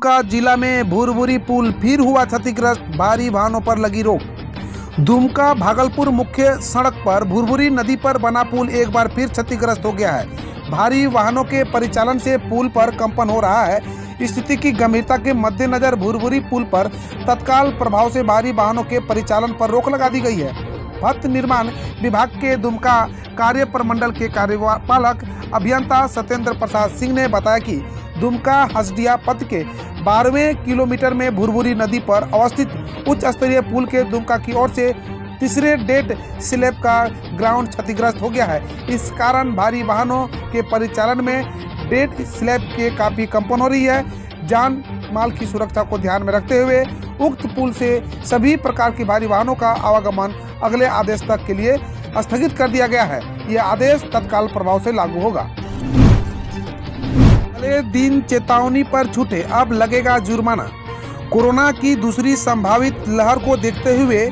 दुमका जिला में भुरभुरी पुल फिर हुआ क्षतिग्रस्त, भारी वाहनों पर लगी रोक। दुमका भागलपुर मुख्य सड़क पर भुरभुरी नदी पर बना पुल एक बार फिर क्षतिग्रस्त हो गया है। भारी वाहनों के परिचालन से पुल पर कंपन हो रहा है। स्थिति की गंभीरता के मद्देनजर भुरभुरी पुल पर तत्काल प्रभाव से भारी वाहनों के परिचालन पर रोक लगा दी गई है। पथ निर्माण विभाग के दुमका कार्य प्रमंडल के कार्यपालक अभियंता सत्येंद्र प्रसाद सिंह ने बताया कि दुमका हसदिया पथ के 12वें किलोमीटर में भुरभुरी नदी पर अवस्थित उच्च स्तरीय पुल के दुमका की ओर से तीसरे डेट स्लैब का ग्राउंड क्षतिग्रस्त हो गया है। इस कारण भारी वाहनों के परिचालन में डेट स्लैब के काफ़ी कंपन हो रही है। जान माल की सुरक्षा को ध्यान में रखते हुए उक्त पुल से सभी प्रकार की भारी वाहनों का आवागमन अगले आदेश तक के लिए स्थगित कर दिया गया है। यह आदेश तत्काल प्रभाव से लागू होगा। अगले दिन चेतावनी पर छूटे, अब लगेगा जुर्माना। कोरोना की दूसरी संभावित लहर को देखते हुए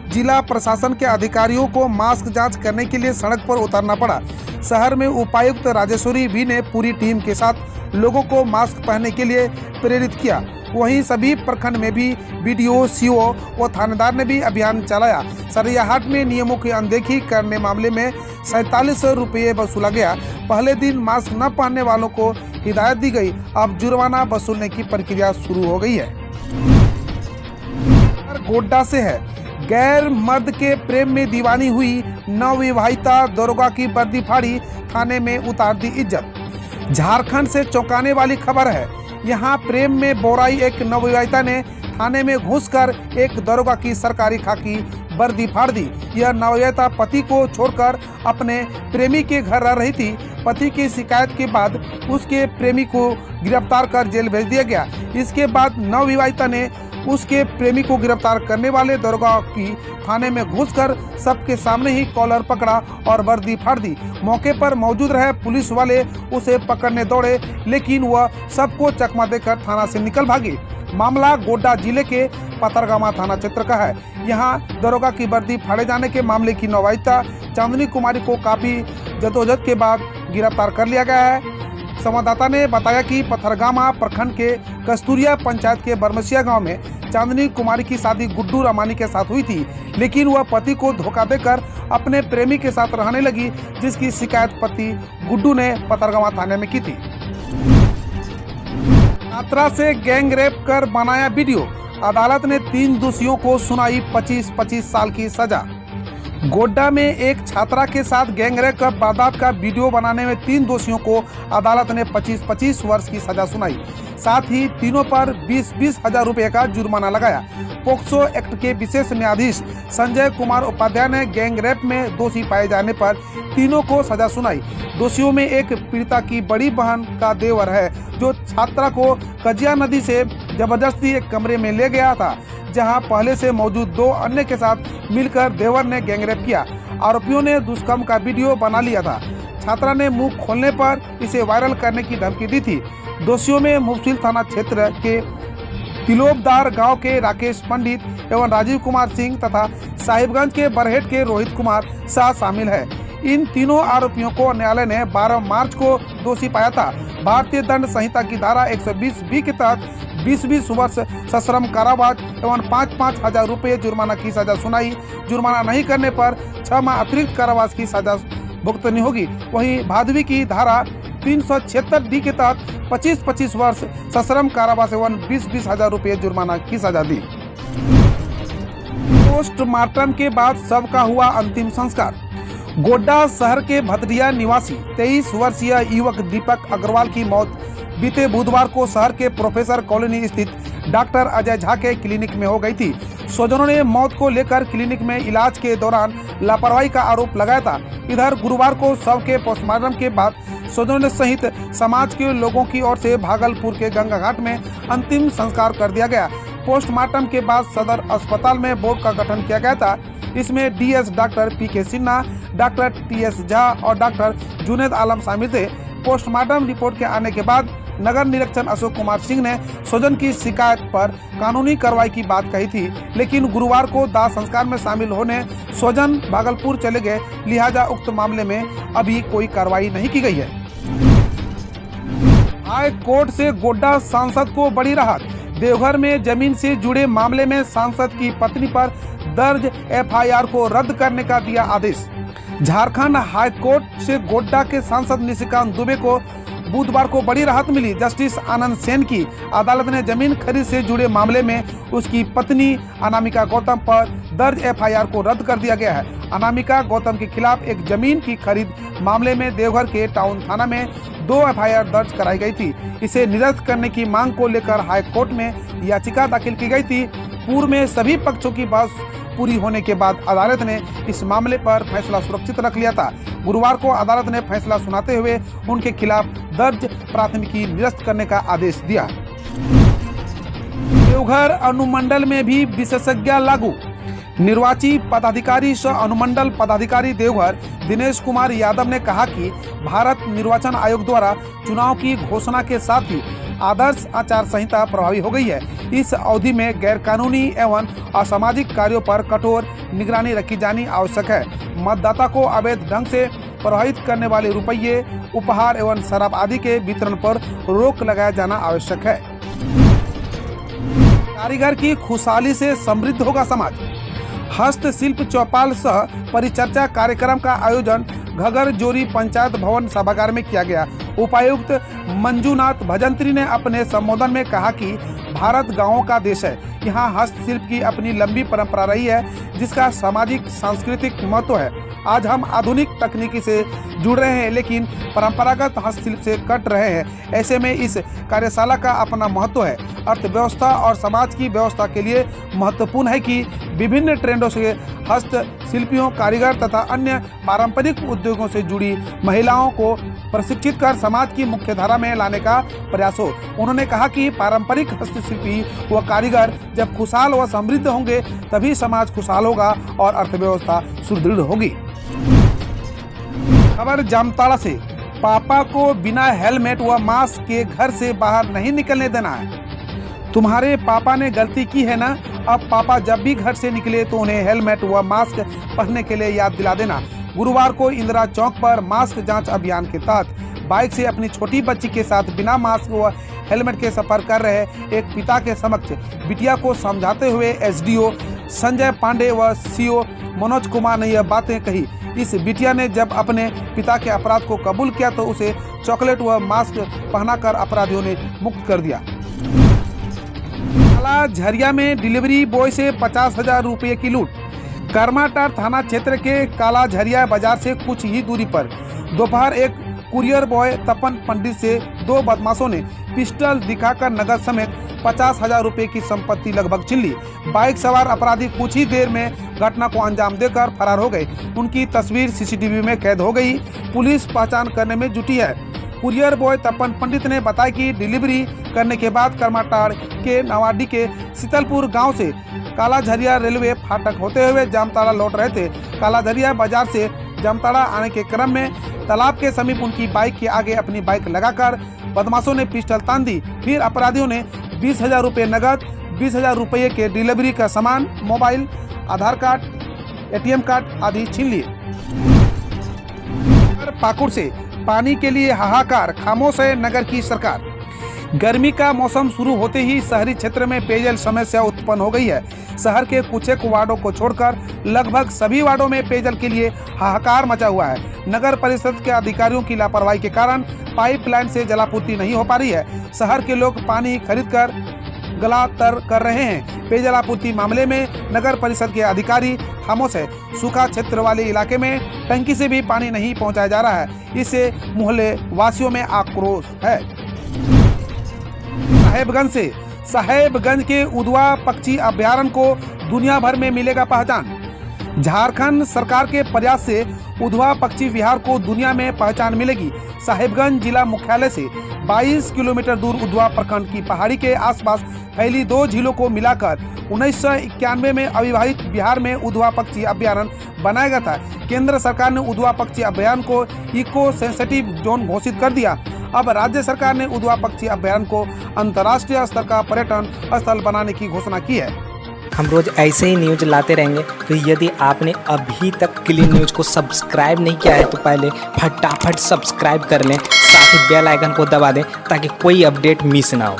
जिला प्रशासन के अधिकारियों को मास्क जांच करने के लिए सड़क पर उतरना पड़ा। शहर में उपायुक्त राजेश्वरी भी ने पूरी टीम के साथ लोगों को मास्क पहनने के लिए प्रेरित किया। वहीं सभी प्रखंड में भी बीडीओ, सीओ व थानेदार ने भी अभियान चलाया। सरैयाहाट में नियमों की अनदेखी करने मामले में 4700 रुपये वसूला गया। पहले दिन मास्क न पहनने वालों को हिदायत दी गई। अब जुर्माना वसूलने की प्रक्रिया शुरू हो गई है। गोड्डा से है, गैर मर्द के प्रेम में दीवानी हुई नवविवाहिता दरोगा की वर्दी फाड़ी, थाने में उतार दी इज्जत। झारखंड से चौंकाने वाली खबर है। यहाँ प्रेम में बोराई एक नवविवाहिता ने थाने में घुसकर एक दरोगा की सरकारी खाकी वर्दी फाड़ दी। यह नवविवाहिता पति को छोड़कर अपने प्रेमी के घर रह रही थी। पति की शिकायत के बाद उसके प्रेमी को गिरफ्तार कर जेल भेज दिया गया। इसके बाद नवविवाहिता ने उसके प्रेमी को गिरफ्तार करने वाले दरोगा की थाने में घुसकर सबके सामने ही कॉलर पकड़ा और वर्दी फाड़ दी। मौके पर मौजूद रहे पुलिस वाले उसे पकड़ने दौड़े, लेकिन वह सबको चकमा देकर थाना से निकल भागी। मामला गोड्डा जिले के पथरगामा थाना क्षेत्र का है। यहाँ दरोगा की वर्दी फाड़े जाने के मामले की नवविवाहिता चांदनी कुमारी को काफी जदोजहद के बाद गिरफ्तार कर लिया गया है। संवाददाता ने बताया कि पथरगामा प्रखंड के कस्तूरिया पंचायत के बरमसिया गांव में चांदनी कुमारी की शादी गुड्डू रामानी के साथ हुई थी, लेकिन वह पति को धोखा देकर अपने प्रेमी के साथ रहने लगी, जिसकी शिकायत पति गुड्डू ने पथरगामा थाने में की थी। छात्रा से गैंग रेप कर बनाया वीडियो, अदालत ने 3 दोषियों को सुनाई 25-25 साल की सजा। गोड्डा में एक छात्रा के साथ गैंगरेप कर वारदात का वीडियो बनाने में 3 दोषियों को अदालत ने 25-25 वर्ष की सजा सुनाई। साथ ही तीनों पर 20-20 हजार रुपये का जुर्माना लगाया। पोक्सो एक्ट के विशेष न्यायाधीश संजय कुमार उपाध्याय ने गैंगरेप में दोषी पाए जाने पर तीनों को सजा सुनाई। दोषियों में एक पीड़िता की बड़ी बहन का देवर है, जो छात्रा को कजिया नदी से जबरदस्ती एक कमरे में ले गया था, जहां पहले से मौजूद 2 अन्य के साथ मिलकर देवर ने गैंगरेप किया। आरोपियों ने दुष्कर्म का वीडियो बना लिया था। छात्रा ने मुंह खोलने पर इसे वायरल करने की धमकी दी थी। दोषियों में मुफसिल थाना क्षेत्र के तिलोबदार गांव के राकेश पंडित एवं राजीव कुमार सिंह तथा साहिबगंज के बरहेट के रोहित कुमार शाह शामिल है। इन तीनों आरोपियों को न्यायालय ने 12 मार्च को दोषी पाया था। भारतीय दंड संहिता की धारा 120B के तहत 20-20 वर्ष सश्रम कारावास एवं 5-5 हजार रुपये जुर्माना की सजा सुनाई। जुर्माना नहीं करने पर 6 माह अतिरिक्त कारावास की सजा भुगतनी होगी। वहीं भादवी की धारा 376D के तहत 25-25 वर्ष सश्रम कारावास एवं 20-20 हजार रुपये जुर्माना की सजा दी। पोस्टमार्टम के बाद शव का हुआ अंतिम संस्कार। गोड्डा शहर के भदरिया निवासी 23 वर्षीय युवक दीपक अग्रवाल की मौत बीते बुधवार को शहर के प्रोफेसर कॉलोनी स्थित डॉक्टर अजय झा के क्लिनिक में हो गई थी। स्वजनों ने मौत को लेकर क्लिनिक में इलाज के दौरान लापरवाही का आरोप लगाया था। इधर गुरुवार को शव के पोस्टमार्टम के बाद स्वजनों सहित समाज के लोगों की ओर से भागलपुर के गंगा घाट में अंतिम संस्कार कर दिया गया। पोस्टमार्टम के बाद सदर अस्पताल में बोर्ड का गठन किया गया था। इसमें DS doctor PK Sinha, doctor TS Jha और डॉक्टर जुनेद आलम शामिल थे। पोस्टमार्टम रिपोर्ट के आने के बाद नगर निरीक्षक अशोक कुमार सिंह ने स्वजन की शिकायत पर कानूनी कार्रवाई की बात कही थी, लेकिन गुरुवार को दाह संस्कार में शामिल होने स्वजन भागलपुर चले गए। लिहाजा उक्त मामले में अभी कोई कार्रवाई नहीं की गई है। हाई कोर्ट से गोड्डा सांसद को बड़ी राहत। देवघर में जमीन से जुड़े मामले में सांसद की पत्नी पर दर्ज एफआईआर को रद्द करने का दिया आदेश। झारखंड हाई कोर्ट से गोड्डा के सांसद निशिकांत दुबे को बुधवार को बड़ी राहत मिली। जस्टिस आनंद सेन की अदालत ने जमीन खरीद से जुड़े मामले में उसकी पत्नी अनामिका गौतम पर दर्ज एफआईआर को रद्द कर दिया गया है। अनामिका गौतम के खिलाफ एक जमीन की खरीद मामले में देवघर के टाउन थाना में 2 एफआईआर दर्ज कराई गई थी। इसे निरस्त करने की मांग को लेकर हाई कोर्ट में याचिका दाखिल की गई थी। पूर्व में सभी पक्षों की बहस पूरी होने के बाद अदालत ने इस मामले पर फैसला सुरक्षित रख लिया था। गुरुवार को अदालत ने फैसला सुनाते हुए उनके खिलाफ दर्ज प्राथमिकी निरस्त करने का आदेश दिया। देवघर अनुमंडल में भी विशेषज्ञ लागू। निर्वाची पदाधिकारी सह अनुमंडल पदाधिकारी देवघर दिनेश कुमार यादव ने कहा कि भारत निर्वाचन आयोग द्वारा चुनाव की घोषणा के साथ ही आदर्श आचार संहिता प्रभावी हो गई है। इस अवधि में गैरकानूनी एवं असामाजिक कार्यों पर कठोर निगरानी रखी जानी आवश्यक है। मतदाता को अवैध ढंग से प्रभावित करने वाले रुपये, उपहार एवं शराब आदि के वितरण पर रोक लगाया जाना आवश्यक है। कारीगर की खुशहाली से समृद्ध होगा समाज। हस्तशिल्प चौपाल सह परिचर्चा कार्यक्रम का आयोजन घगर जोरी पंचायत भवन सभागार में किया गया। उपायुक्त मंजूनाथ भजंत्री ने अपने संबोधन में कहा कि भारत गांवों का देश है। यहाँ हस्तशिल्प की अपनी लंबी परंपरा रही है, जिसका सामाजिक सांस्कृतिक महत्व है। आज हम आधुनिक तकनीकी से जुड़ रहे हैं, लेकिन परंपरागत हस्तशिल्प से कट रहे हैं। ऐसे में इस कार्यशाला का अपना महत्व है। अर्थव्यवस्था और समाज की व्यवस्था के लिए महत्वपूर्ण है कि विभिन्न ट्रेंडों से हस्तशिल्पियों, कारीगर तथा अन्य पारंपरिक उद्योगों से जुड़ी महिलाओं को प्रशिक्षित कर समाज की मुख्य धारा में लाने का प्रयास हो। उन्होंने कहा कि पारंपरिक हस्तशिल्पी व कारीगर जब खुशहाल व समृद्ध होंगे, तभी समाज खुशहाल होगा और अर्थव्यवस्था सुदृढ़ होगी। खबर जामताड़ा से। पापा को बिना हेलमेट व मास्क के घर से बाहर नहीं निकलने देना है। तुम्हारे पापा ने गलती की है ना, अब पापा जब भी घर से निकले तो उन्हें हेलमेट व मास्क पहनने के लिए याद दिला देना। गुरुवार को इंदिरा चौक पर मास्क जांच अभियान के तहत बाइक से अपनी छोटी बच्ची के साथ बिना मास्क व हेलमेट के सफर कर रहे एक पिता के समक्ष बिटिया को समझाते हुए एसडीओ संजय पांडे व सीओ मनोज कुमार ने यह बातें कही। इस बिटिया ने जब अपने पिता के अपराध को कबूल किया तो उसे चॉकलेट व मास्क पहनाकर अपराधियों ने मुक्त कर दिया। काला झरिया में डिलीवरी बॉय से 50,000 रुपये की लूट। करमाटार थाना क्षेत्र के काला झरिया बाजार से कुछ ही दूरी पर दोपहर एक कुरियर बॉय तपन पंडित से 2 बदमाशों ने पिस्टल दिखाकर नगद समेत 50,000 रुपये की संपत्ति लगभग छीन ली। बाइक सवार अपराधी कुछ ही देर में घटना को अंजाम देकर फरार हो गए। उनकी तस्वीर सीसीटीवी में कैद हो गई। पुलिस पहचान करने में जुटी है। कुरियर बॉय तपन पंडित ने बताया कि डिलीवरी करने के बाद करमाटाड़ के नवाडी के शीतलपुर गांव से काला झरिया रेलवे फाटक होते हुए जामताड़ा लौट रहे थे। काला झरिया बाजार से जामताड़ा आने के क्रम में तालाब के समीप उनकी बाइक के आगे अपनी बाइक लगाकर बदमाशों ने पिस्टल तान दी। फिर अपराधियों ने 20,000 रुपये नगद, 20,000 रुपये के डिलीवरी का सामान, मोबाइल, आधार कार्ड, एटीएम कार्ड आदि छीन लिए। पाकुड़ से पानी के लिए हाहाकार, खामोश है नगर की सरकार। गर्मी का मौसम शुरू होते ही शहरी क्षेत्र में पेयजल समस्या उत्पन्न हो गई है। शहर के कुछ एक वार्डों को छोड़कर लगभग सभी वार्डों में पेयजल के लिए हाहाकार मचा हुआ है। नगर परिषद के अधिकारियों की लापरवाही के कारण पाइपलाइन से जलापूर्ति नहीं हो पा रही है। शहर के लोग पानी खरीदकर गला तर कर रहे हैं। पेयजल आपूर्ति मामले में नगर परिषद के अधिकारी खामोश है। सूखा क्षेत्र वाले इलाके में टंकी से भी पानी नहीं पहुंचाया जा रहा है। इससे मोहल्ले वासियों में आक्रोश है। साहेबगंज के उधवा पक्षी अभ्यारण्य को दुनिया भर में मिलेगा पहचान। झारखंड सरकार के प्रयास से उधवा पक्षी विहार को दुनिया में पहचान मिलेगी। साहेबगंज जिला मुख्यालय से 22 किलोमीटर दूर उधवा प्रखंड की पहाड़ी के आसपास फैली 2 झीलों को मिलाकर 1991 में अविभाजित बिहार में उधवा पक्षी अभ्यारण्य बनाया गया था। केंद्र सरकार ने उधवा पक्षी अभ्यारण्य को इको सेंसिटिव जोन घोषित कर दिया। अब राज्य सरकार ने उधवा पक्षी अभ्यारण्य को अंतर्राष्ट्रीय स्तर का पर्यटन स्थल बनाने की घोषणा की है। हम रोज ऐसे ही न्यूज लाते रहेंगे, तो यदि आपने अभी तक क्लीन न्यूज को सब्सक्राइब नहीं किया है तो पहले फटाफट सब्सक्राइब कर लें। साथ ही बेल आइकन को दबा दें ताकि कोई अपडेट मिस ना हो।